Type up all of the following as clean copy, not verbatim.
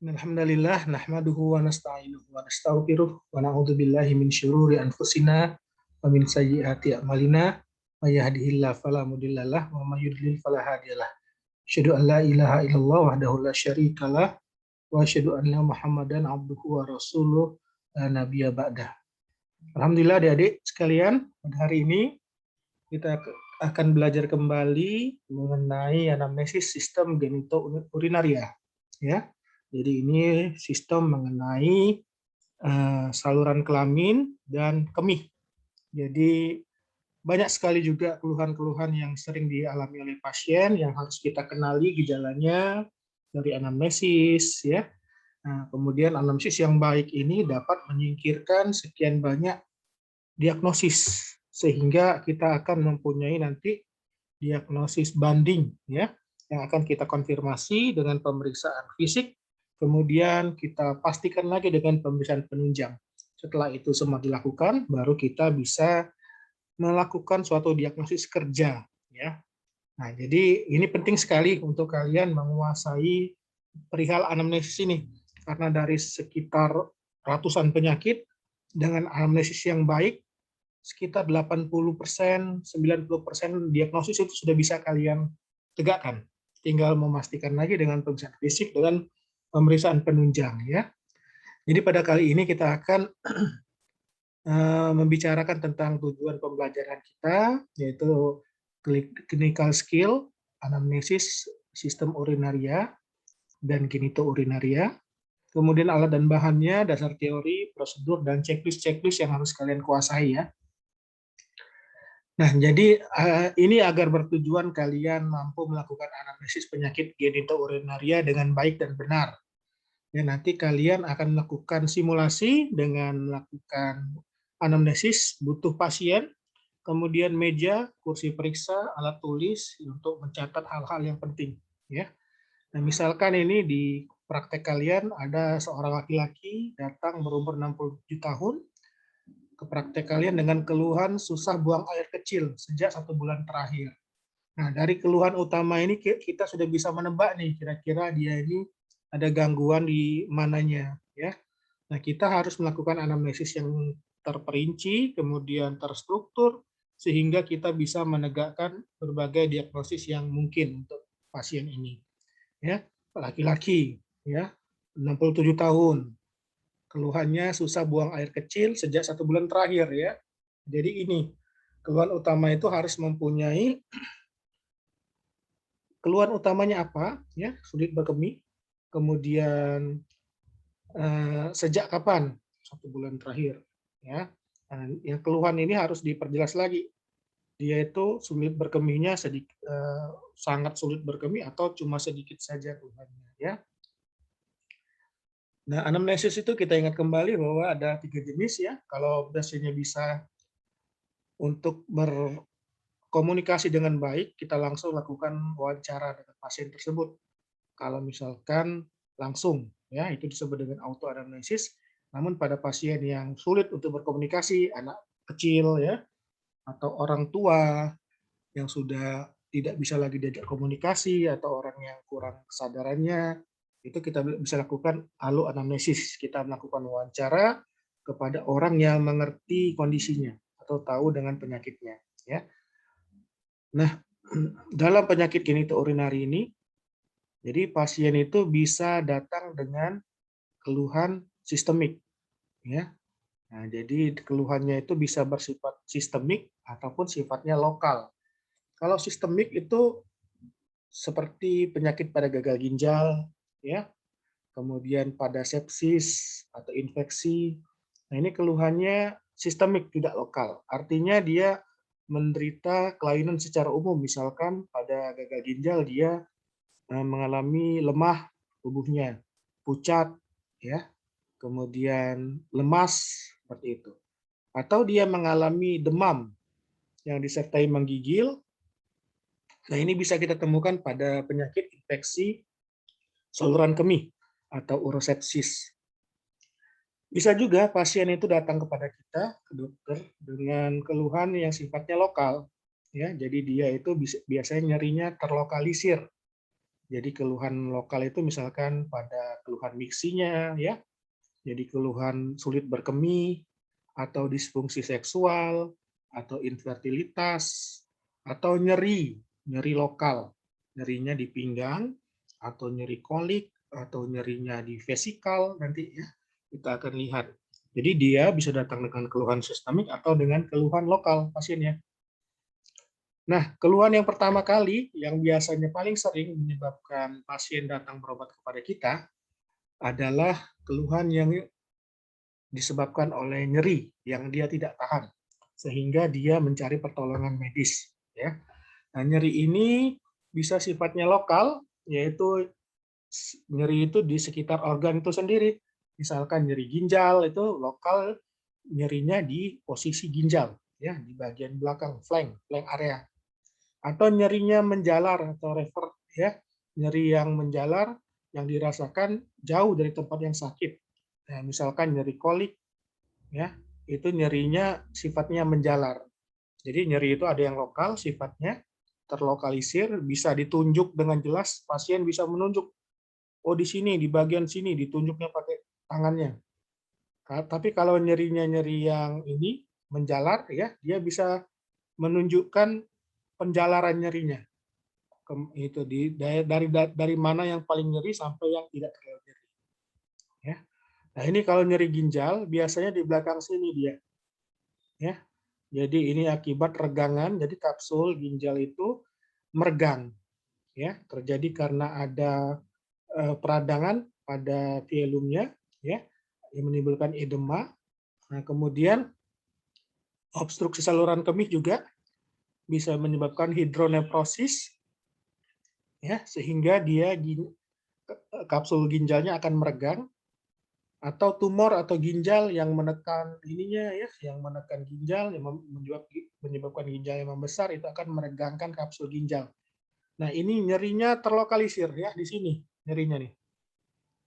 Alhamdulillah nahmaduhu wa nasta'inuhu wa nastaghfiruh wa na'udzu billahi min syururi anfusina wa min sayyiati a'malina may yahdihillahu fala mudhillalah wa may yudlil fala hadiyalah. Asyhadu an la ilaha illallah wahdahu la syarikalah wa asyhadu anna Muhammadan abduhu wa rasuluh la nabiyya ba'dah. Alhamdulillah adik-adik sekalian, pada hari ini kita akan belajar kembali mengenai anamnesis sistem genitourinaria ya. Jadi ini sistem mengenai saluran kelamin dan kemih. Jadi banyak sekali juga keluhan-keluhan yang sering dialami oleh pasien yang harus kita kenali gejalanya dari anamnesis ya. Nah, kemudian anamnesis yang baik ini dapat menyingkirkan sekian banyak diagnosis sehingga kita akan mempunyai nanti diagnosis banding ya yang akan kita konfirmasi dengan pemeriksaan fisik. Kemudian kita pastikan lagi dengan pemeriksaan penunjang. Setelah itu semua dilakukan, baru kita bisa melakukan suatu diagnosis kerja. Ya. Nah, jadi ini penting sekali untuk kalian menguasai perihal anamnesis ini. Karena dari sekitar ratusan penyakit, dengan anamnesis yang baik, sekitar 80%, 90% diagnosis itu sudah bisa kalian tegakkan. Tinggal memastikan lagi dengan pemeriksaan fisik, dengan pemeriksaan penunjang ya. Jadi pada kali ini kita akan membicarakan tentang tujuan pembelajaran kita, yaitu clinical skill, anamnesis, sistem urinaria, dan genitourinaria. Kemudian alat dan bahannya, dasar teori, prosedur, dan checklist-checklist yang harus kalian kuasai ya. Nah, jadi ini agar bertujuan kalian mampu melakukan anamnesis penyakit genitourinaria dengan baik dan benar. Ya, nanti kalian akan melakukan simulasi dengan melakukan anamnesis, butuh pasien, kemudian meja, kursi periksa, alat tulis untuk mencatat hal-hal yang penting. Ya. Nah, misalkan ini di praktek kalian ada seorang laki-laki datang berumur 67 tahun, ke praktek kalian dengan keluhan susah buang air kecil sejak 1 bulan terakhir. Nah, dari keluhan utama ini kita sudah bisa menebak nih kira-kira dia ini ada gangguan di mananya ya. Nah, kita harus melakukan anamnesis yang terperinci, kemudian terstruktur sehingga kita bisa menegakkan berbagai diagnosis yang mungkin untuk pasien ini. Ya, laki-laki ya, 67 tahun. Keluhannya susah buang air kecil sejak 1 bulan terakhir ya. Jadi ini keluhan utama itu harus mempunyai keluhan utamanya apa ya, sulit berkemih, kemudian sejak kapan 1 bulan terakhir ya. Nah, yang keluhan ini harus diperjelas lagi. Dia itu sulit berkemihnya sangat sulit berkemih atau cuma sedikit saja keluhannya ya. Nah, anamnesis itu kita ingat kembali bahwa ada 3 jenis ya. Kalau pasiennya bisa untuk berkomunikasi dengan baik, kita langsung lakukan wawancara dengan pasien tersebut. Kalau misalkan langsung, ya itu disebut dengan auto anamnesis. Namun pada pasien yang sulit untuk berkomunikasi, anak kecil ya, atau orang tua yang sudah tidak bisa lagi diajak komunikasi, atau orang yang kurang kesadarannya, itu kita bisa lakukan allo anamnesis. Kita melakukan wawancara kepada orang yang mengerti kondisinya atau tahu dengan penyakitnya. Ya. Nah, dalam penyakit genitourinary ini, jadi pasien itu bisa datang dengan keluhan sistemik. Ya. Nah, jadi keluhannya itu bisa bersifat sistemik ataupun sifatnya lokal. Kalau sistemik itu seperti penyakit pada gagal ginjal, ya, kemudian pada sepsis atau infeksi. Nah, ini keluhannya sistemik, tidak lokal. Artinya dia menderita kelainan secara umum, misalkan pada gagal ginjal dia mengalami lemah tubuhnya, pucat, ya, kemudian lemas, seperti itu. Atau dia mengalami demam yang disertai menggigil. Nah, ini bisa kita temukan pada penyakit infeksi saluran kemih atau urosepsis. Bisa juga pasien itu datang kepada kita, ke dokter, dengan keluhan yang sifatnya lokal. Ya, jadi dia itu biasanya nyerinya terlokalisir. Jadi keluhan lokal itu misalkan pada keluhan miksinya, ya, jadi keluhan sulit berkemih, atau disfungsi seksual, atau infertilitas, atau nyeri, nyeri lokal, nyerinya di pinggang, atau nyeri kolik, atau nyerinya di vesikal nanti ya kita akan lihat. Jadi dia bisa datang dengan keluhan sistemik atau dengan keluhan lokal pasiennya. Nah, keluhan yang pertama kali yang biasanya paling sering menyebabkan pasien datang berobat kepada kita adalah keluhan yang disebabkan oleh nyeri yang dia tidak tahan, sehingga dia mencari pertolongan medis. Ya. Nah, nyeri ini bisa sifatnya lokal, yaitu nyeri itu di sekitar organ itu sendiri. Misalkan nyeri ginjal itu lokal, nyerinya di posisi ginjal, ya, di bagian belakang, flank area. Atau nyerinya menjalar atau revert, ya, nyeri yang menjalar yang dirasakan jauh dari tempat yang sakit. Nah, misalkan nyeri kolik, ya, itu nyerinya sifatnya menjalar. Jadi nyeri itu ada yang lokal sifatnya, terlokalisir, bisa ditunjuk dengan jelas, pasien bisa menunjuk, oh di sini, di bagian sini, ditunjuknya pakai tangannya. Tapi kalau nyerinya nyeri yang ini menjalar, ya, dia bisa menunjukkan penjalaran nyerinya. Itu dari mana yang paling nyeri sampai yang tidak terlalu nyeri. Ya. Nah ini kalau nyeri ginjal biasanya di belakang sini dia. Ya. Jadi ini akibat regangan, jadi kapsul ginjal itu meregang, ya, terjadi karena ada peradangan pada filumnya, ya, yang menimbulkan edema. Nah, kemudian obstruksi saluran kemih juga bisa menyebabkan hidronefrosis, ya, sehingga dia kapsul ginjalnya akan meregang, atau tumor atau ginjal yang menekan ininya, ya, yang menekan ginjal yang menyebabkan ginjal yang membesar itu akan meregangkan kapsul ginjal. Nah, ini nyerinya terlokalisir ya di sini nyerinya nih.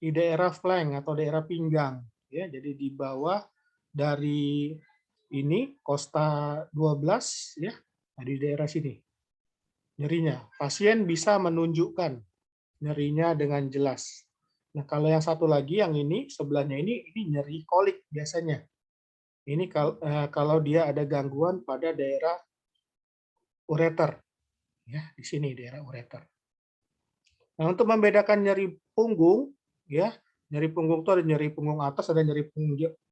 Di daerah flank atau daerah pinggang ya. Jadi di bawah dari ini kosta 12 ya. Nah, di daerah sini. Nyerinya. Pasien bisa menunjukkan nyerinya dengan jelas. Nah, kalau yang satu lagi yang ini sebelahnya ini nyeri kolik biasanya. Ini kalau dia ada gangguan pada daerah ureter ya, di sini daerah ureter. Nah, untuk membedakan nyeri punggung, ya, nyeri punggung itu ada nyeri punggung atas, ada nyeri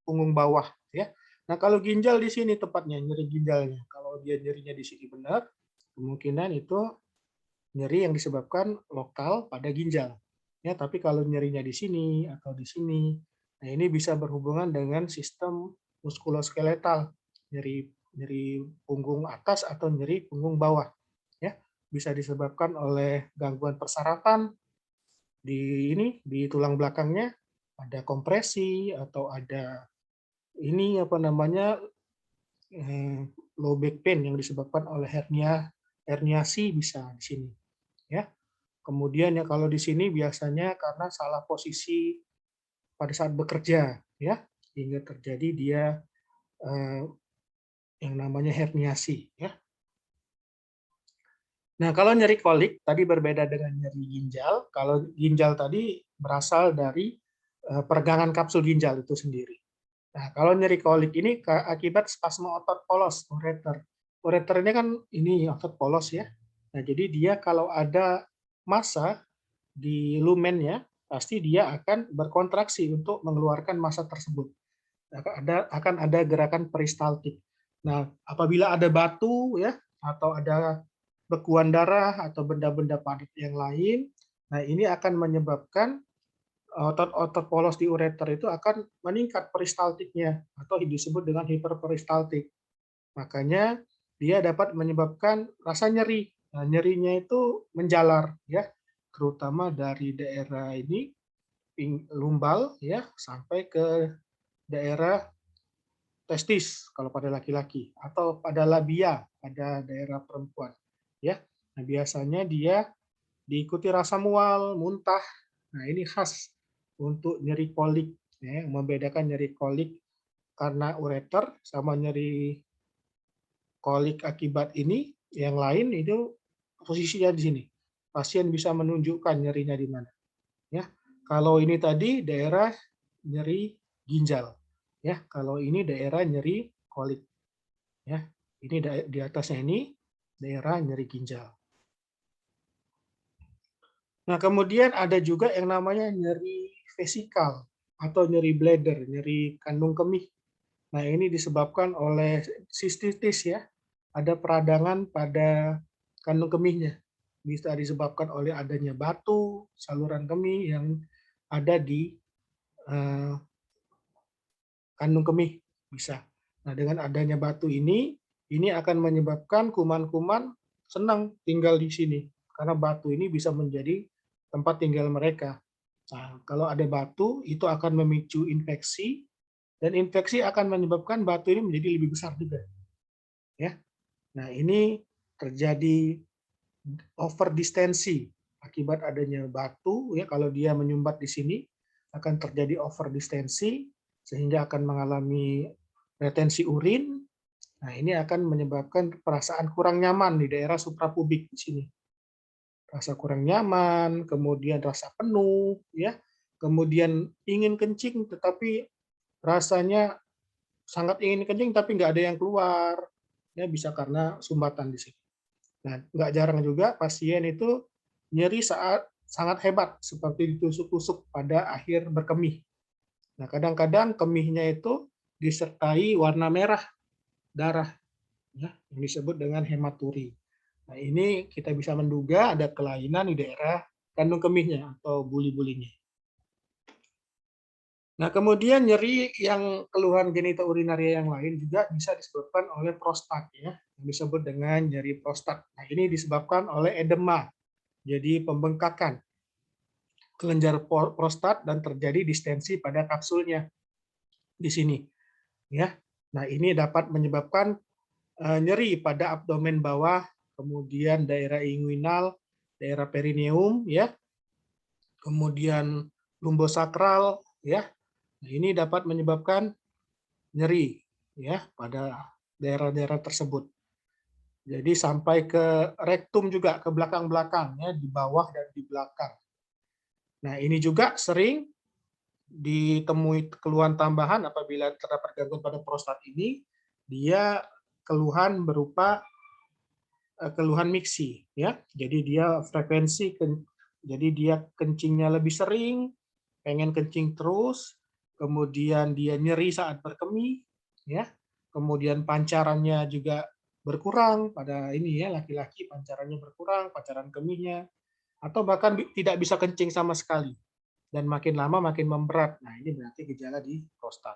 punggung bawah, ya. Nah, kalau ginjal di sini tepatnya nyeri ginjalnya. Kalau dia nyerinya di sini benar, kemungkinan itu nyeri yang disebabkan lokal pada ginjal. Ya, tapi kalau nyerinya di sini atau di sini, nah ini bisa berhubungan dengan sistem muskuloskeletal, nyeri nyeri punggung atas atau nyeri punggung bawah. Ya, bisa disebabkan oleh gangguan persarafan di tulang belakangnya, ada kompresi atau ada ini apa namanya low back pain yang disebabkan oleh herniasi bisa di sini ya. Kemudian ya kalau di sini biasanya karena salah posisi pada saat bekerja ya, sehingga terjadi dia eh, yang namanya herniasi ya. Nah, kalau nyeri kolik tadi berbeda dengan nyeri ginjal. Kalau ginjal tadi berasal dari peregangan kapsul ginjal itu sendiri. Nah, kalau nyeri kolik ini akibat spasme otot polos, ureter. Ureter ini kan ini otot polos ya. Nah, jadi dia kalau ada massa di lumennya, pasti dia akan berkontraksi untuk mengeluarkan massa tersebut. Akan ada gerakan peristaltik. Nah, apabila ada batu ya atau ada bekuan darah atau benda-benda padat yang lain, nah ini akan menyebabkan otot-otot polos di ureter itu akan meningkat peristaltiknya atau disebut dengan hiperperistaltik. Makanya dia dapat menyebabkan rasa nyeri. Nah, nyerinya itu menjalar ya, terutama dari daerah ini lumbal ya sampai ke daerah testis kalau pada laki-laki atau pada labia pada daerah perempuan ya. Nah, biasanya dia diikuti rasa mual, muntah. Nah, ini khas untuk nyeri kolik ya, membedakan nyeri kolik karena ureter sama nyeri kolik akibat ini yang lain itu posisinya di sini. pasien bisa menunjukkan nyerinya di mana. Ya, kalau ini tadi daerah nyeri ginjal. Ya, kalau ini daerah nyeri kolik. Ya, ini di atasnya ini daerah nyeri ginjal. Nah, kemudian ada juga yang namanya nyeri vesikal atau nyeri bladder, nyeri kandung kemih. Nah, ini disebabkan oleh sistitis ya. Ada peradangan pada kandung kemihnya. Bisa disebabkan oleh adanya batu, saluran kemih yang ada di eh, kandung kemih bisa. Nah, dengan adanya batu ini akan menyebabkan kuman-kuman senang tinggal di sini karena batu ini bisa menjadi tempat tinggal mereka. Nah, kalau ada batu itu akan memicu infeksi dan infeksi akan menyebabkan batu ini menjadi lebih besar juga. Ya. Nah, ini terjadi overdistensi akibat adanya batu ya, kalau dia menyumbat di sini akan terjadi overdistensi sehingga akan mengalami retensi urin. Nah, ini akan menyebabkan perasaan kurang nyaman di daerah suprapubik di sini. Rasa kurang nyaman, kemudian rasa penuh ya. Kemudian ingin kencing tetapi rasanya sangat ingin kencing tapi nggak ada yang keluar. Ya, bisa karena sumbatan di sini. Nah, nggak jarang juga pasien itu nyeri saat sangat hebat, seperti ditusuk-tusuk pada akhir berkemih. Nah, kadang-kadang kemihnya itu disertai warna merah darah, ya, yang disebut dengan hematuri. Nah, ini kita bisa menduga ada kelainan di daerah kandung kemihnya atau buli-bulinya. Nah, kemudian nyeri yang keluhan genitourinaria yang lain juga bisa disebabkan oleh prostat, ya, yang disebut dengan nyeri prostat. Nah, ini disebabkan oleh edema, jadi pembengkakan kelenjar prostat dan terjadi distensi pada kapsulnya di sini. Ya, nah ini dapat menyebabkan nyeri pada abdomen bawah, kemudian daerah inguinal, daerah perineum, ya, kemudian lumbosakral, ya. Nah, ini dapat menyebabkan nyeri, ya, pada daerah-daerah tersebut. Jadi sampai ke rektum juga, ke belakang-belakang, ya, di bawah dan di belakang. Nah, ini juga sering ditemui keluhan tambahan apabila terdapat gangguan pada prostat ini, dia keluhan berupa keluhan miksi, ya. Jadi dia frekuensi, jadi dia kencingnya lebih sering, pengen kencing terus, kemudian dia nyeri saat berkemih, ya. Kemudian pancarannya juga berkurang pada ini ya, laki-laki pancarannya berkurang, pancaran kemihnya, atau bahkan tidak bisa kencing sama sekali dan makin lama makin memberat. Nah, ini berarti gejala di prostat.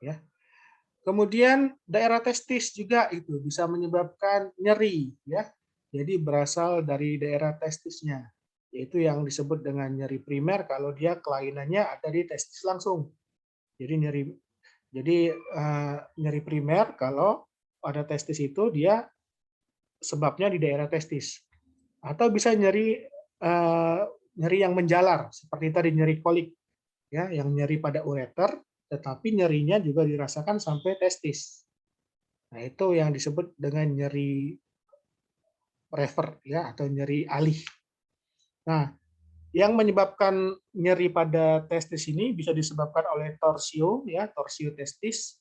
Ya. Kemudian daerah testis juga itu bisa menyebabkan nyeri, ya. Jadi berasal dari daerah testisnya, yaitu yang disebut dengan nyeri primer kalau dia kelainannya ada di testis langsung. Jadi nyeri primer kalau pada testis itu dia sebabnya di daerah testis. Atau bisa nyeri yang menjalar seperti tadi nyeri kolik, ya, yang nyeri pada ureter, tetapi nyerinya juga dirasakan sampai testis. Nah, itu yang disebut dengan nyeri rever, ya, atau nyeri alih. Nah, yang menyebabkan nyeri pada testis ini bisa disebabkan oleh torsio, ya, torsio testis.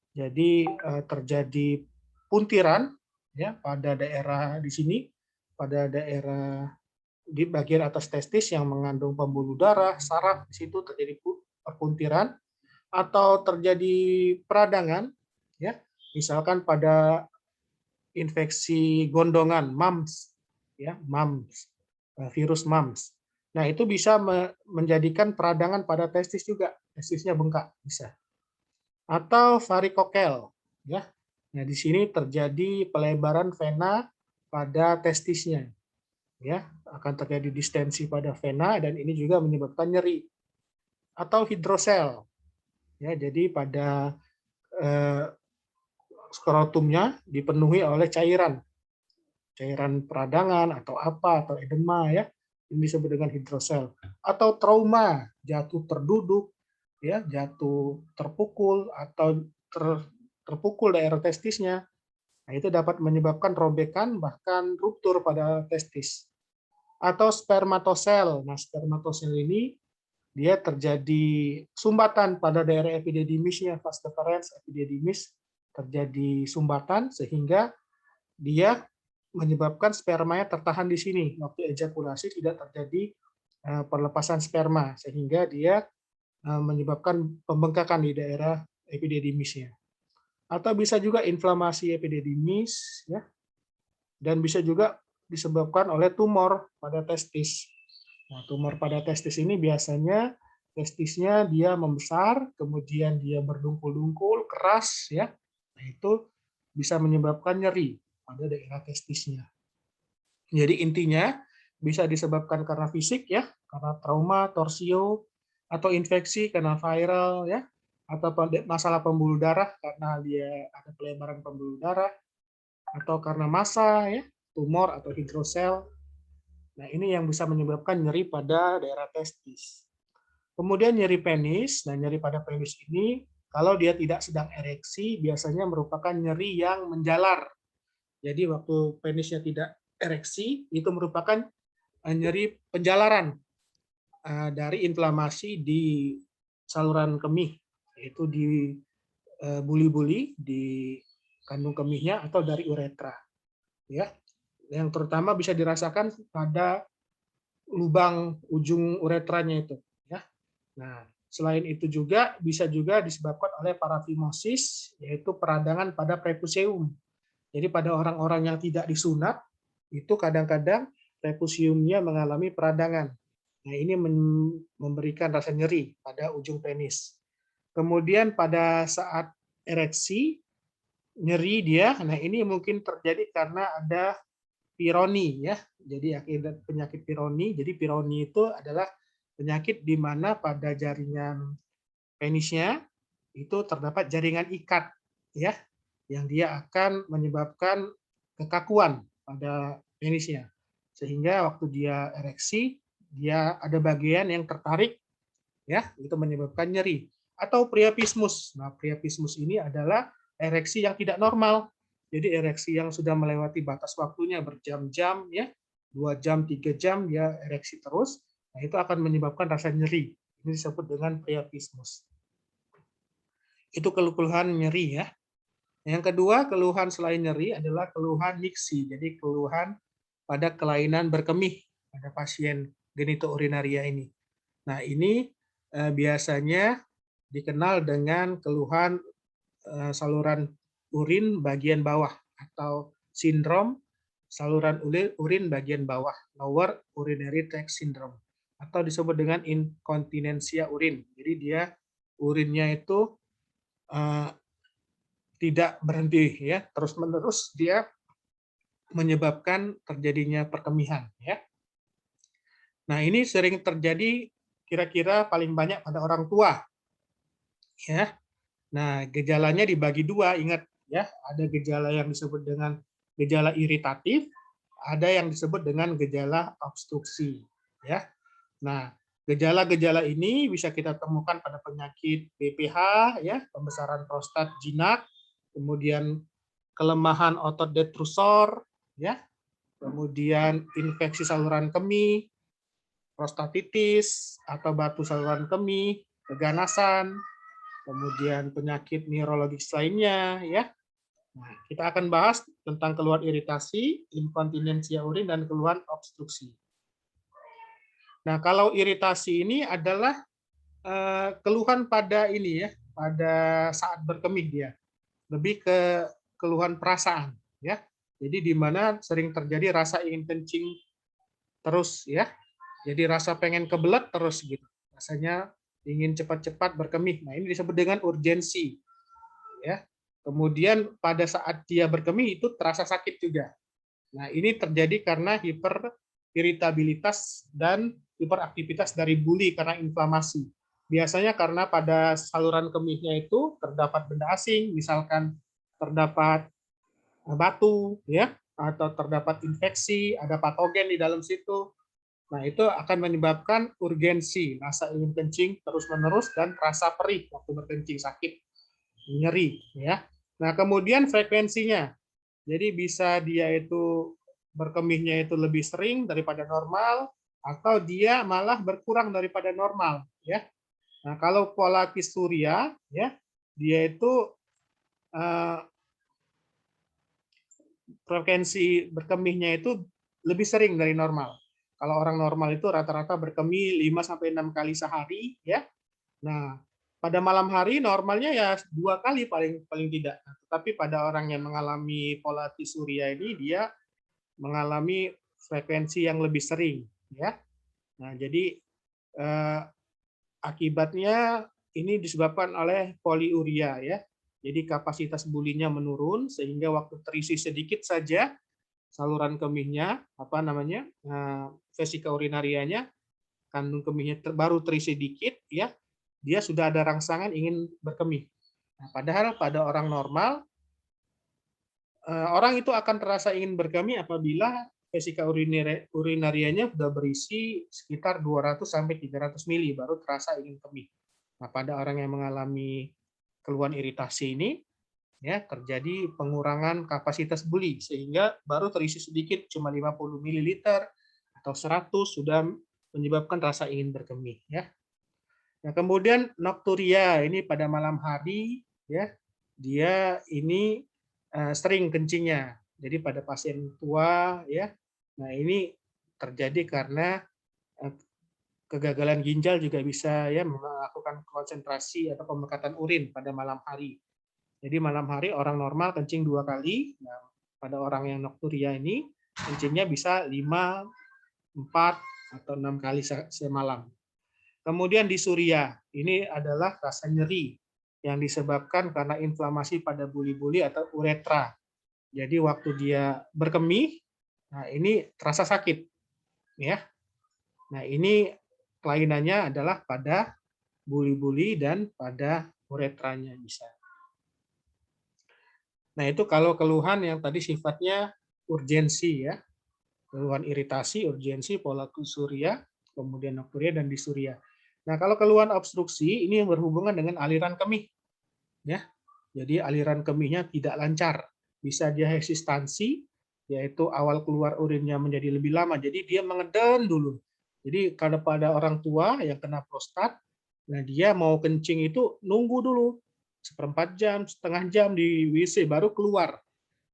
Jadi terjadi puntiran, ya, pada daerah di sini, pada daerah di bagian atas testis yang mengandung pembuluh darah, saraf, di situ terjadi perpuntiran atau terjadi peradangan, ya, misalkan pada infeksi gondongan mumps, ya, mumps, virus mumps. Nah, itu bisa menjadikan peradangan pada testis juga, testisnya bengkak bisa. Atau varikokel, ya. Nah, di sini terjadi pelebaran vena pada testisnya, ya, akan terjadi distensi pada vena dan ini juga menyebabkan nyeri. Atau hidrosel, ya, jadi pada eh, skrotumnya dipenuhi oleh cairan peradangan atau apa atau edema, ya, ini disebut dengan hidrosel. Atau trauma, jatuh terduduk, ya, jatuh terpukul atau terpukul daerah testisnya. Nah, itu dapat menyebabkan robekan bahkan ruptur pada testis. atau spermatosel. Nah, spermatosel ini dia terjadi sumbatan pada daerah epididymisnya, vas deferens epididymis terjadi sumbatan sehingga dia menyebabkan spermanya tertahan di sini. Waktu ejakulasi tidak terjadi perlepasan sperma sehingga dia menyebabkan pembengkakan di daerah epididymisnya. Atau bisa juga inflamasi epididymis ya, dan bisa juga disebabkan oleh tumor pada testis. Nah, tumor pada testis ini biasanya testisnya dia membesar, kemudian dia berdungkul-dungkul, keras ya. Nah, itu bisa menyebabkan nyeri pada daerah testisnya. Jadi intinya bisa disebabkan karena fisik ya, karena trauma, torsio, atau infeksi karena viral ya, atau masalah pembuluh darah karena dia ada pelebaran pembuluh darah, atau karena massa ya, tumor atau hidrosel. Nah, ini yang bisa menyebabkan nyeri pada daerah testis. Kemudian nyeri penis. Nah, nyeri pada penis ini kalau dia tidak sedang ereksi biasanya merupakan nyeri yang menjalar. Jadi waktu penisnya tidak ereksi itu merupakan nyeri penjalaran dari inflamasi di saluran kemih, yaitu di buli-buli di kandung kemihnya atau dari uretra. Ya, yang terutama bisa dirasakan pada lubang ujung uretranya itu. Ya, nah selain itu juga bisa juga disebabkan oleh parafimosis, yaitu peradangan pada prepuseum. Jadi pada orang-orang yang tidak disunat itu kadang-kadang prepusiumnya mengalami peradangan. Nah, ini memberikan rasa nyeri pada ujung penis. Kemudian pada saat ereksi, nyeri dia, nah ini mungkin terjadi karena ada pironi ya. Jadi akibat penyakit pironi. Jadi pironi itu adalah penyakit di mana pada jaringan penisnya itu terdapat jaringan ikat ya, yang dia akan menyebabkan kekakuan pada penisnya. Sehingga waktu dia ereksi, dia ada bagian yang tertarik ya, itu menyebabkan nyeri. Atau priapismus. Nah, priapismus ini adalah ereksi yang tidak normal. Jadi ereksi yang sudah melewati batas waktunya berjam-jam ya, 2 jam, 3 jam dia ereksi terus. Nah, itu akan menyebabkan rasa nyeri. Ini disebut dengan priapismus. Itu keluhan nyeri ya. Yang kedua, keluhan selain nyeri adalah keluhan miksi. Jadi keluhan pada kelainan berkemih pada pasien genitourinaria ini. Nah, ini biasanya dikenal dengan keluhan saluran urin bagian bawah atau sindrom saluran urin bagian bawah, lower urinary tract syndrome, atau disebut dengan inkontinensia urin. Jadi dia urinnya itu tidak berhenti ya, terus-menerus dia menyebabkan terjadinya perkemihan ya. Nah, ini sering terjadi kira-kira paling banyak pada orang tua ya. Nah, gejalanya dibagi dua, ingat ya, ada gejala yang disebut dengan gejala iritatif, ada yang disebut dengan gejala obstruksi ya. Nah, gejala-gejala ini bisa kita temukan pada penyakit BPH ya, pembesaran prostat jinak, kemudian kelemahan otot detrusor ya, kemudian infeksi saluran kemih, prostatitis atau batu saluran kemih, keganasan, kemudian penyakit neurologis lainnya ya. Nah, kita akan bahas tentang keluhan iritasi, inkontinensia urin, dan keluhan obstruksi. Nah, kalau iritasi ini adalah keluhan pada ini ya, pada saat berkemih dia. Lebih ke keluhan perasaan ya. Jadi di mana sering terjadi rasa ingin kencing terus ya. Jadi rasa pengen kebelet terus gitu. Rasanya ingin cepat-cepat berkemih. Nah, ini disebut dengan urgensi. Ya. Kemudian pada saat dia berkemih itu terasa sakit juga. Nah, ini terjadi karena hiperiritabilitas dan hiperaktivitas dari buli karena inflamasi. Biasanya karena pada saluran kemihnya itu terdapat benda asing, misalkan terdapat batu ya, atau terdapat infeksi, ada patogen di dalam situ. Nah, itu akan menyebabkan urgensi, rasa ingin kencing terus-menerus dan rasa perih waktu berkencing, sakit, nyeri ya. Nah, kemudian frekuensinya. Jadi bisa dia itu berkemihnya itu lebih sering daripada normal, atau dia malah berkurang daripada normal, ya. Nah, kalau pola Surya, ya, dia itu eh, frekuensi berkemihnya itu lebih sering dari normal. Kalau orang normal itu rata-rata berkemih 5 sampai 6 kali sehari, ya. Nah, pada malam hari normalnya ya 2 kali paling paling tidak. Tapi pada orang yang mengalami pola Surya ini dia mengalami frekuensi yang lebih sering, ya. Nah, jadi eh, akibatnya ini disebabkan oleh poliuria, ya. Jadi kapasitas bulinya menurun sehingga waktu terisi sedikit saja saluran kemihnya, apa namanya, vesika urinarianya, kandung kemihnya baru terisi dikit, ya, dia sudah ada rangsangan ingin berkemih. Nah, padahal pada orang normal, orang itu akan terasa ingin berkemih apabila vesika urinarianya sudah berisi sekitar 200 sampai 300 mili baru terasa ingin kemih. Nah, pada orang yang mengalami keluhan iritasi ini, ya, terjadi pengurangan kapasitas buli sehingga baru terisi sedikit cuma 50 ml atau 100 sudah menyebabkan rasa ingin berkemih, ya. Nah, kemudian nokturia ini pada malam hari, ya, dia ini sering kencingnya. Jadi pada pasien tua, ya. Nah, ini terjadi karena eh, kegagalan ginjal juga bisa, ya, melakukan konsentrasi atau pemekatan urin pada malam hari. Jadi malam hari orang normal kencing 2 kali. Nah, pada orang yang nokturia ini kencingnya bisa 5, 4 atau 6 kali semalam. Kemudian di surya, ini adalah rasa nyeri yang disebabkan karena inflamasi pada buli-buli atau uretra. Jadi waktu dia berkemih, nah ini terasa sakit, ya. Nah, ini kelainannya adalah pada buli-buli dan pada uretranya bisa. Nah, itu kalau keluhan yang tadi sifatnya urgensi, ya. Keluhan iritasi, urgensi, pola surya, kemudian nokturia dan disuria. Nah, kalau keluhan obstruksi ini yang berhubungan dengan aliran kemih, ya. Jadi aliran kemihnya tidak lancar. Bisa dia heksistansi, yaitu awal keluar urinnya menjadi lebih lama. Jadi dia mengeden dulu. Jadi kalau pada orang tua yang kena prostat, nah dia mau kencing itu nunggu dulu seperempat jam, setengah jam di WC baru keluar.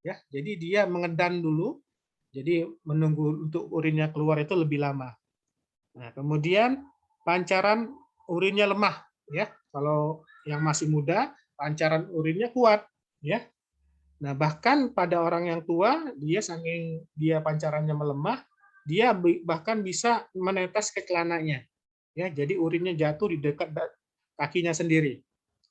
Ya, jadi dia mengedan dulu. Jadi menunggu untuk urinnya keluar itu lebih lama. Nah, kemudian pancaran urinnya lemah, ya. Kalau yang masih muda, pancaran urinnya kuat, ya. Nah, bahkan pada orang yang tua, dia saking dia pancarannya melemah, dia bahkan bisa menetes ke celananya. Ya, jadi urinnya jatuh di dekat kakinya sendiri,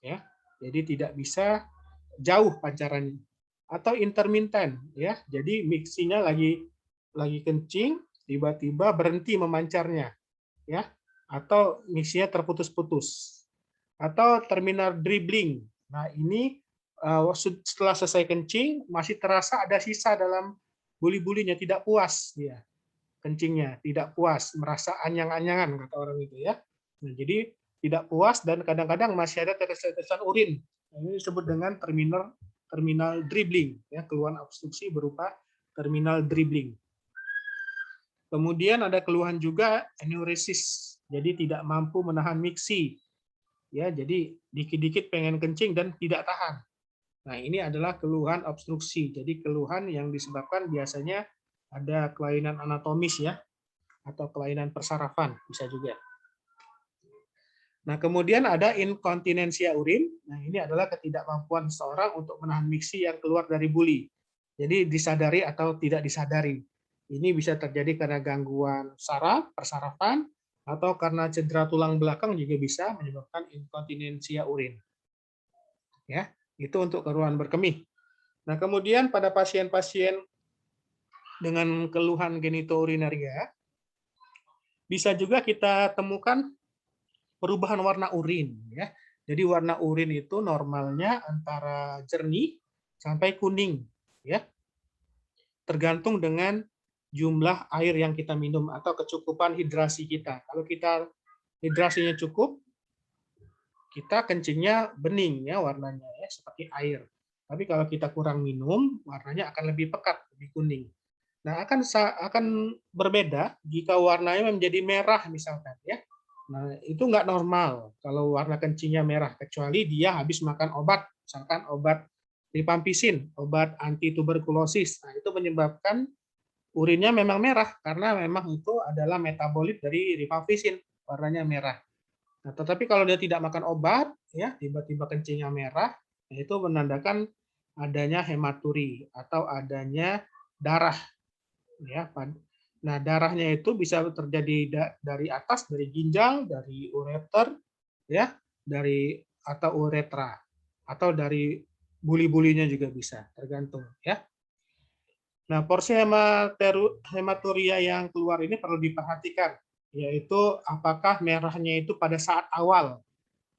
ya. Jadi tidak bisa jauh pancarannya. Atau intermittent, ya. Jadi mixinya lagi kencing, tiba-tiba berhenti memancarnya, ya. Atau mixinya terputus-putus. Atau terminal dribbling. Nah, ini setelah selesai kencing masih terasa ada sisa dalam buli-bulinya, tidak puas dia kencingnya, tidak puas, merasa anyang-anyangan kata orang itu, ya. Nah, jadi tidak puas dan kadang-kadang masih ada tetesan-tetesan urin. Nah, ini disebut dengan terminal dribbling, ya, keluhan obstruksi berupa terminal dribbling. Kemudian ada keluhan juga enuresis, jadi tidak mampu menahan miksi, ya, jadi dikit-dikit pengen kencing dan tidak tahan. Nah, ini adalah keluhan obstruksi. Jadi keluhan yang disebabkan biasanya ada kelainan anatomis, ya, atau kelainan persarafan bisa juga. Nah, kemudian ada inkontinensia urin. Nah, ini adalah ketidakmampuan seseorang untuk menahan miksi yang keluar dari buli. Jadi disadari atau tidak disadari. Ini bisa terjadi karena gangguan saraf, persarafan, atau karena cedera tulang belakang juga bisa menyebabkan inkontinensia urin. Ya, itu untuk keluhan berkemih. Nah, kemudian pada pasien-pasien dengan keluhan genitourinaria, bisa juga kita temukan perubahan warna urin, ya. Jadi warna urin itu normalnya antara jernih sampai kuning, ya. Tergantung dengan jumlah air yang kita minum atau kecukupan hidrasi kita. Kalau kita hidrasinya cukup, kita kencingnya bening, ya, warnanya, ya, seperti air. Tapi kalau kita kurang minum, warnanya akan lebih pekat, lebih kuning. Nah, akan berbeda jika warnanya menjadi merah misalkan ya. Nah, itu nggak normal kalau warna kencingnya merah, kecuali dia habis makan obat, misalkan obat rifampisin, obat anti tuberkulosis. Nah, itu menyebabkan urinnya memang merah karena memang itu adalah metabolit dari rifampisin, warnanya merah. Nah, tetapi kalau dia tidak makan obat, ya tiba-tiba kencingnya merah, nah itu menandakan adanya hematuri atau adanya darah. Ya, nah darahnya itu bisa terjadi dari atas, dari ginjal, dari ureter, ya, dari atau uretra, atau dari buli-bulinya juga bisa, tergantung. Ya. Nah, porsi hematuria yang keluar ini perlu diperhatikan, yaitu apakah merahnya itu pada saat awal,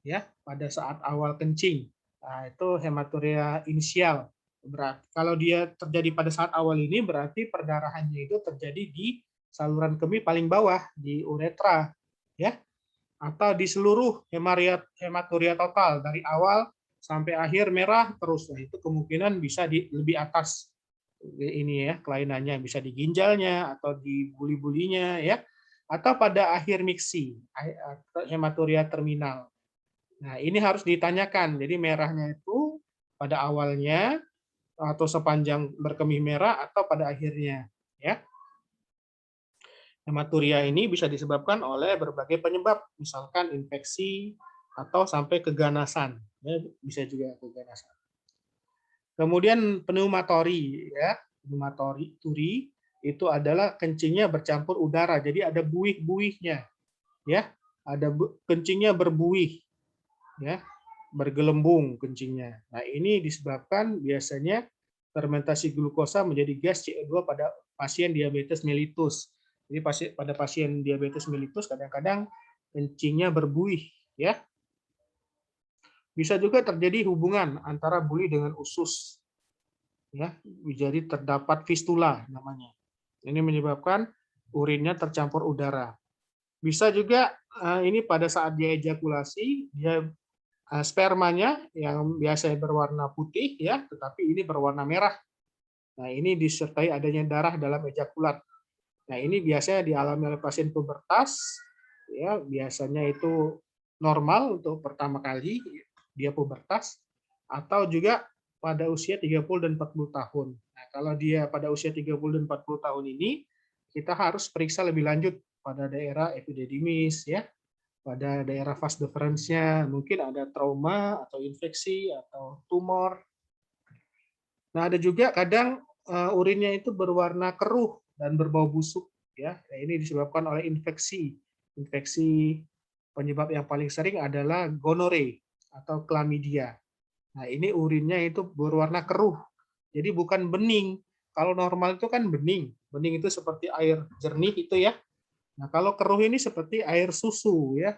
ya, pada saat awal kencing. Nah, itu hematuria inisial. Berarti kalau dia terjadi pada saat awal ini berarti perdarahannya itu terjadi di saluran kemih paling bawah di uretra, ya, atau di seluruh hematuria total dari awal sampai akhir merah terus. Nah, itu kemungkinan bisa di lebih atas ini ya, kelainannya bisa di ginjalnya atau di buli-bulinya ya, atau pada akhir miksi, hematuria terminal. Nah, ini harus ditanyakan. Jadi merahnya itu pada awalnya atau sepanjang berkemih merah atau pada akhirnya, ya. Hematuria ini bisa disebabkan oleh berbagai penyebab, misalkan infeksi atau sampai keganasan. Ya, bisa juga keganasan. Kemudian pneumatori, ya. Pneumatori turi itu adalah kencingnya bercampur udara, jadi ada buih-buihnya, ya. Ada kencingnya berbuih, ya, bergelembung kencingnya. Nah, ini disebabkan biasanya fermentasi glukosa menjadi gas CO2 pada pasien diabetes mellitus. Jadi pada pasien diabetes mellitus kadang-kadang kencingnya berbuih, ya. Bisa juga terjadi hubungan antara buli dengan usus, ya. Jadi terdapat fistula namanya. Ini menyebabkan urinnya tercampur udara. Bisa juga ini pada saat dia ejakulasi, dia spermanya yang biasanya berwarna putih ya, tetapi ini berwarna merah. Nah, ini disertai adanya darah dalam ejakulat. Nah, ini biasanya dialami oleh pasien pubertas ya, biasanya itu normal untuk pertama kali dia pubertas atau juga pada usia 30 dan 40 tahun. Nah, kalau dia pada usia 30 dan 40 tahun ini kita harus periksa lebih lanjut pada daerah epididymis ya, pada daerah vas deferensnya, mungkin ada trauma atau infeksi atau tumor. Nah, ada juga kadang urinnya itu berwarna keruh dan berbau busuk ya. Nah, ini disebabkan oleh infeksi. Infeksi penyebab yang paling sering adalah gonore atau chlamydia. Nah, ini urinnya itu berwarna keruh. Jadi bukan bening. Kalau normal itu kan bening. Bening itu seperti air jernih itu ya. Nah, kalau keruh ini seperti air susu ya,